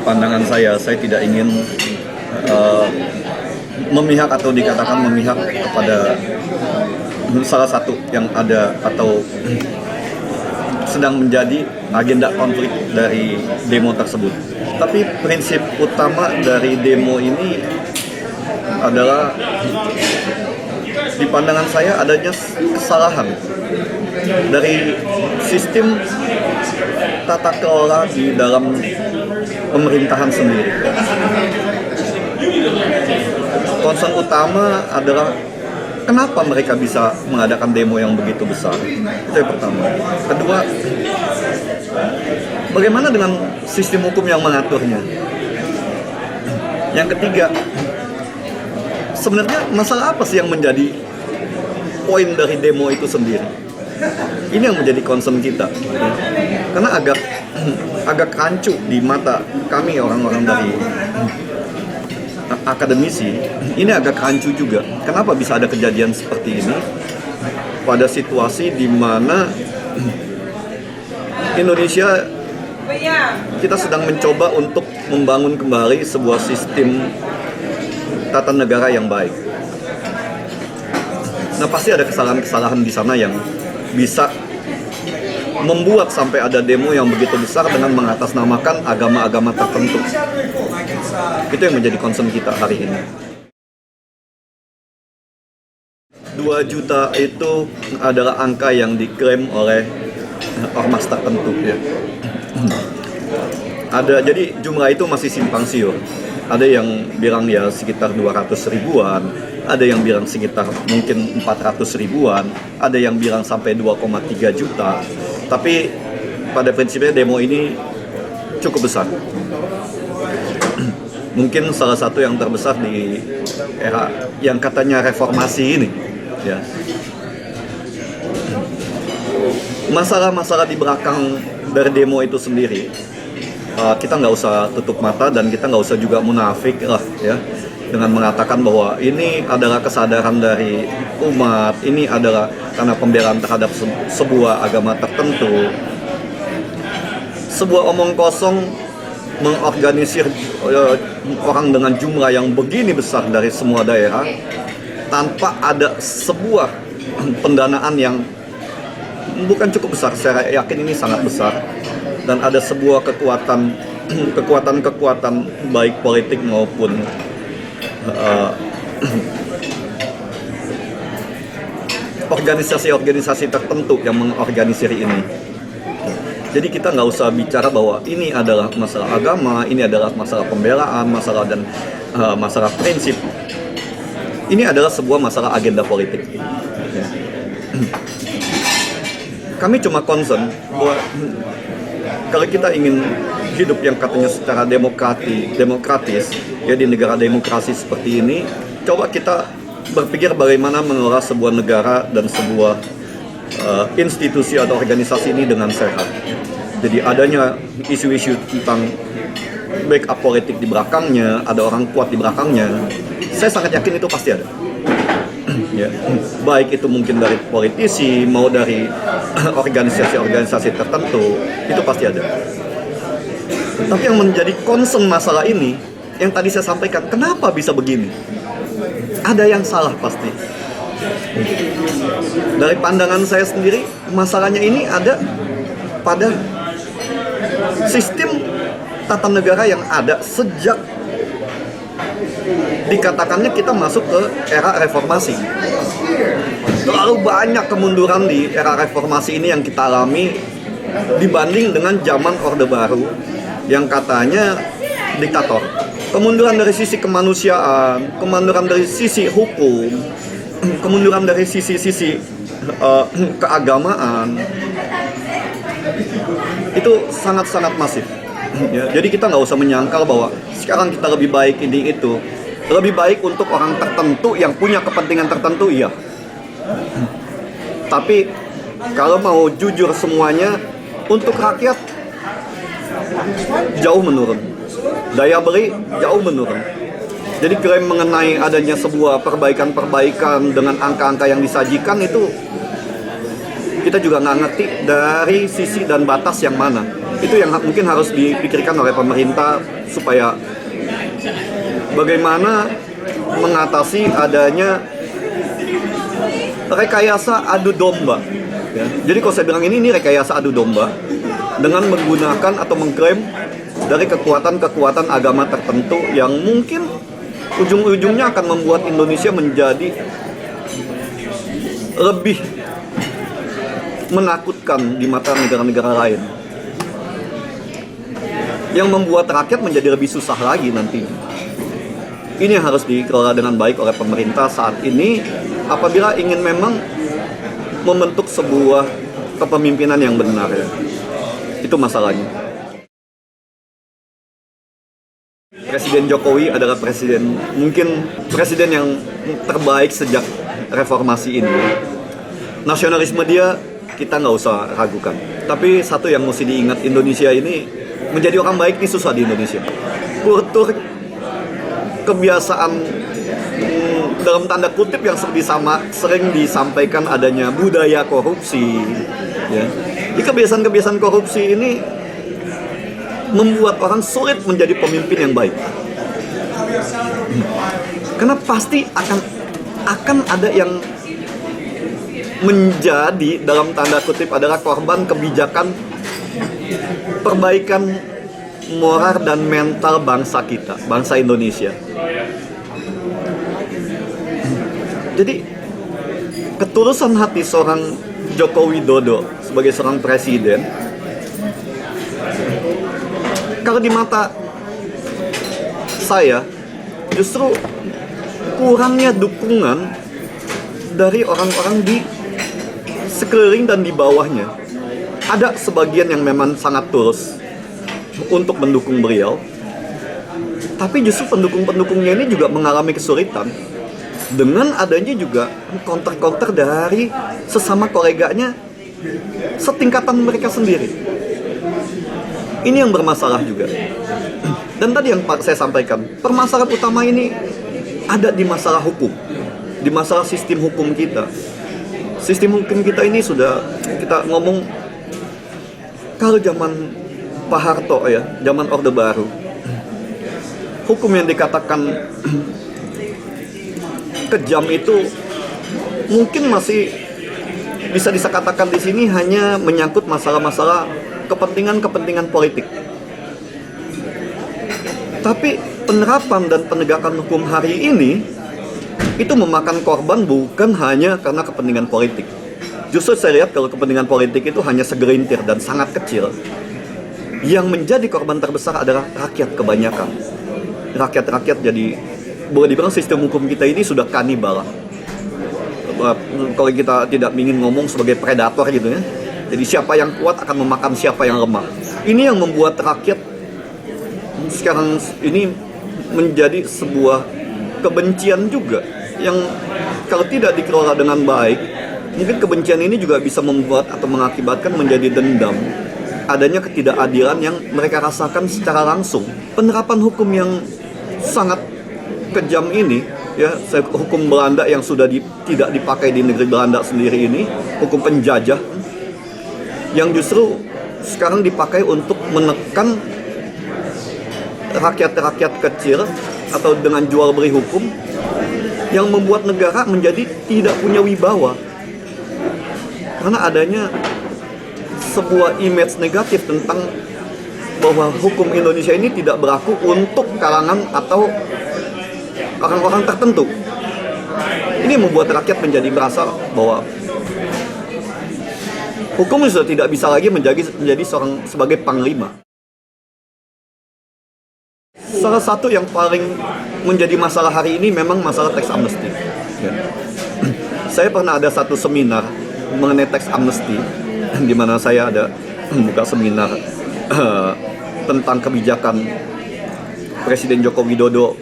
pandangan saya tidak ingin uh, memihak atau dikatakan memihak kepada salah satu yang ada atau sedang menjadi agenda konflik dari demo tersebut. Tapi prinsip utama dari demo ini adalah di pandangan saya adanya kesalahan dari sistem tata kelola di dalam pemerintahan sendiri. Concern utama adalah kenapa mereka bisa mengadakan demo yang begitu besar? Itu yang pertama. Kedua, bagaimana dengan sistem hukum yang mengaturnya? Yang ketiga, sebenarnya masalah apa sih yang menjadi poin dari demo itu sendiri? Ini yang menjadi concern kita. Karena agak rancu di mata kami orang-orang dari akademisi, ini agak rancu juga. Kenapa bisa ada kejadian seperti ini pada situasi di mana Indonesia kita sedang mencoba untuk membangun kembali sebuah sistem tata negara yang baik. Nah, pasti ada kesalahan-kesalahan di sana yang bisa membuat sampai ada demo yang begitu besar dengan mengatasnamakan agama-agama tertentu. Itu yang menjadi concern kita hari ini. 2 juta itu adalah angka yang diklaim oleh ormas tertentu ya. Jadi jumlah itu masih simpang siur. Ada yang bilang ya sekitar 200 ribuan, ada yang bilang sekitar mungkin 400 ribuan, ada yang bilang sampai 2,3 juta. Tapi pada prinsipnya demo ini cukup besar. Mungkin salah satu yang terbesar di era yang katanya reformasi ini. Ya. Masalah-masalah di belakang dari demo itu sendiri, kita nggak usah tutup mata dan kita nggak usah juga munafik lah ya, dengan mengatakan bahwa ini adalah kesadaran dari umat, ini adalah karena pembelaan terhadap sebuah agama tertentu. Sebuah omong kosong mengorganisir orang dengan jumlah yang begini besar dari semua daerah tanpa ada sebuah pendanaan yang bukan cukup besar. Saya yakin ini sangat besar dan ada sebuah kekuatan baik politik maupun organisasi-organisasi tertentu yang mengorganisir ini. Jadi kita nggak usah bicara bahwa ini adalah masalah agama, ini adalah masalah pembelaan, masalah prinsip. Ini adalah sebuah masalah agenda politik. Kami cuma concern bahwa kalau kita ingin hidup yang katanya secara demokratis ya di negara demokrasi seperti ini, coba kita berpikir bagaimana mengelola sebuah negara dan sebuah institusi atau organisasi ini dengan sehat. Jadi adanya isu-isu tentang backup politik di belakangnya, ada orang kuat di belakangnya, saya sangat yakin itu pasti ada. Ya. Baik itu mungkin dari politisi, mau dari organisasi-organisasi tertentu, itu pasti ada. Tapi yang menjadi concern masalah ini, yang tadi saya sampaikan, kenapa bisa begini? Ada yang salah pasti. Dari pandangan saya sendiri, masalahnya ini ada pada sistem tata negara yang ada sejak dikatakannya kita masuk ke era reformasi. Terlalu banyak kemunduran di era reformasi ini yang kita alami dibanding dengan zaman Orde Baru yang katanya diktator. Kemunduran dari sisi kemanusiaan, kemunduran dari sisi hukum, kemunduran dari sisi keagamaan, itu sangat-sangat masif. Ya, jadi kita nggak usah menyangkal bahwa sekarang kita lebih baik ini itu. Lebih baik untuk orang tertentu yang punya kepentingan tertentu, iya. Tapi kalau mau jujur semuanya, untuk rakyat jauh menurun. Daya beli jauh menurun. Jadi klaim mengenai adanya sebuah perbaikan-perbaikan dengan angka-angka yang disajikan itu kita juga nggak ngerti dari sisi dan batas yang mana. Itu yang mungkin harus dipikirkan oleh pemerintah supaya bagaimana mengatasi adanya rekayasa adu domba. Ya. Jadi kalau saya bilang ini rekayasa adu domba dengan menggunakan atau mengklaim dari kekuatan-kekuatan agama tertentu yang mungkin ujung-ujungnya akan membuat Indonesia menjadi lebih menakutkan di mata negara-negara lain, yang membuat rakyat menjadi lebih susah lagi nantinya. Ini yang harus dikelola dengan baik oleh pemerintah saat ini apabila ingin memang membentuk sebuah kepemimpinan yang benar, ya. Itu masalahnya. Presiden Jokowi adalah mungkin presiden yang terbaik sejak reformasi ini. Nasionalisme dia kita nggak usah ragukan. Tapi satu yang mesti diingat, Indonesia ini menjadi orang baik ini susah di Indonesia. Kultur kebiasaan dalam tanda kutip yang sering disampaikan adanya budaya korupsi, ya. Di kebiasaan-kebiasaan korupsi ini membuat orang sulit menjadi pemimpin yang baik. Karena pasti akan ada yang menjadi dalam tanda kutip adalah korban kebijakan perbaikan moral dan mental bangsa kita, bangsa Indonesia. Jadi ketulusan hati seorang Joko Widodo sebagai seorang presiden, kalau di mata saya justru kurangnya dukungan dari orang-orang di sekeliling dan di bawahnya. Ada sebagian yang memang sangat tulus untuk mendukung beliau, tapi justru pendukung-pendukungnya ini juga mengalami kesulitan dengan adanya juga counter-counter dari sesama koleganya setingkatan mereka sendiri. Ini yang bermasalah juga. Dan tadi yang saya sampaikan, permasalahan utama ini ada di masalah hukum, di masalah sistem hukum kita. Sistem hukum kita ini sudah kita ngomong kalau zaman Pak Harto, ya, zaman Orde Baru, hukum yang dikatakan kejam itu mungkin masih bisa dikatakan di sini hanya menyangkut masalah-masalah kepentingan politik. Tapi penerapan dan penegakan hukum hari ini itu memakan korban bukan hanya karena kepentingan politik. Justru saya lihat kalau kepentingan politik itu hanya segelintir dan sangat kecil. Yang menjadi korban terbesar adalah rakyat kebanyakan. Rakyat jadi, boleh dibilang sistem hukum kita ini sudah kanibal. Kalau kita tidak ingin ngomong sebagai predator gitu ya. Jadi siapa yang kuat akan memakan siapa yang lemah. Ini yang membuat rakyat sekarang ini menjadi sebuah kebencian juga, yang kalau tidak dikelola dengan baik, mungkin kebencian ini juga bisa membuat atau mengakibatkan menjadi dendam. Adanya ketidakadilan yang mereka rasakan secara langsung. Penerapan hukum yang sangat kejam ini, ya, hukum Belanda yang sudah tidak dipakai di negeri Belanda sendiri ini, hukum penjajah, yang justru sekarang dipakai untuk menekan rakyat-rakyat kecil atau dengan jual beli hukum, yang membuat negara menjadi tidak punya wibawa karena adanya sebuah image negatif tentang bahwa hukum Indonesia ini tidak berlaku untuk kalangan atau orang-orang tertentu. Ini membuat rakyat menjadi merasa bahwa hukum sudah tidak bisa lagi menjadi seorang sebagai panglima. Salah satu yang paling menjadi masalah hari ini memang masalah teks amnesti. Ya. Saya pernah ada satu seminar mengenai teks amnesti, di mana saya ada membuka seminar tentang kebijakan Presiden Joko Widodo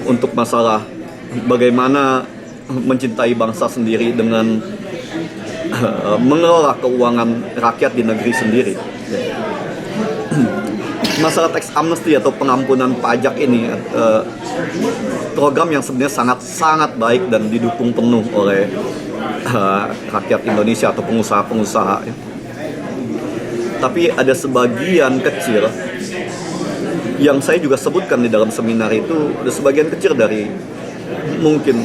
untuk masalah bagaimana mencintai bangsa sendiri dengan mengelola keuangan rakyat di negeri sendiri. Masalah teks amnesti atau pengampunan pajak ini program yang sebenarnya sangat baik dan didukung penuh oleh rakyat Indonesia atau pengusaha-pengusaha. Tapi ada sebagian kecil yang saya juga sebutkan di dalam seminar itu, ada sebagian kecil dari mungkin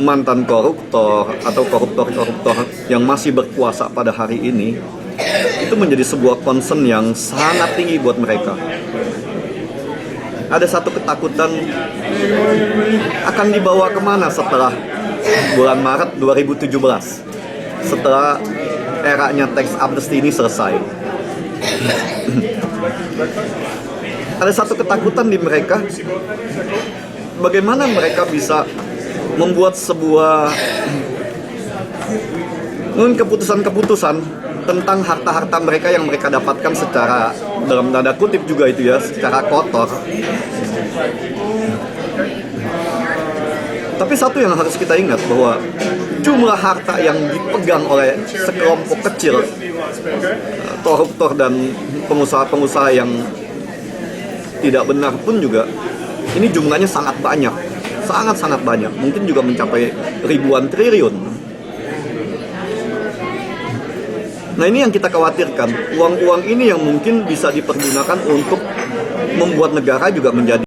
mantan koruptor atau koruptor-koruptor yang masih berkuasa pada hari ini, itu menjadi sebuah concern yang sangat tinggi buat mereka. Ada satu ketakutan akan dibawa kemana setelah bulan Maret 2017, setelah eranya tax amnesty ini selesai. Ada satu ketakutan di mereka, bagaimana mereka bisa membuat sebuah keputusan-keputusan tentang harta-harta mereka yang mereka dapatkan secara, dalam tanda kutip juga itu ya, secara kotor. Tapi satu yang harus kita ingat, bahwa jumlah harta yang dipegang oleh sekelompok kecil koruptor dan pengusaha-pengusaha yang tidak benar pun juga, ini jumlahnya sangat banyak, sangat-sangat banyak, mungkin juga mencapai ribuan triliun. Nah, ini yang kita khawatirkan, uang-uang ini yang mungkin bisa dipergunakan untuk membuat negara juga menjadi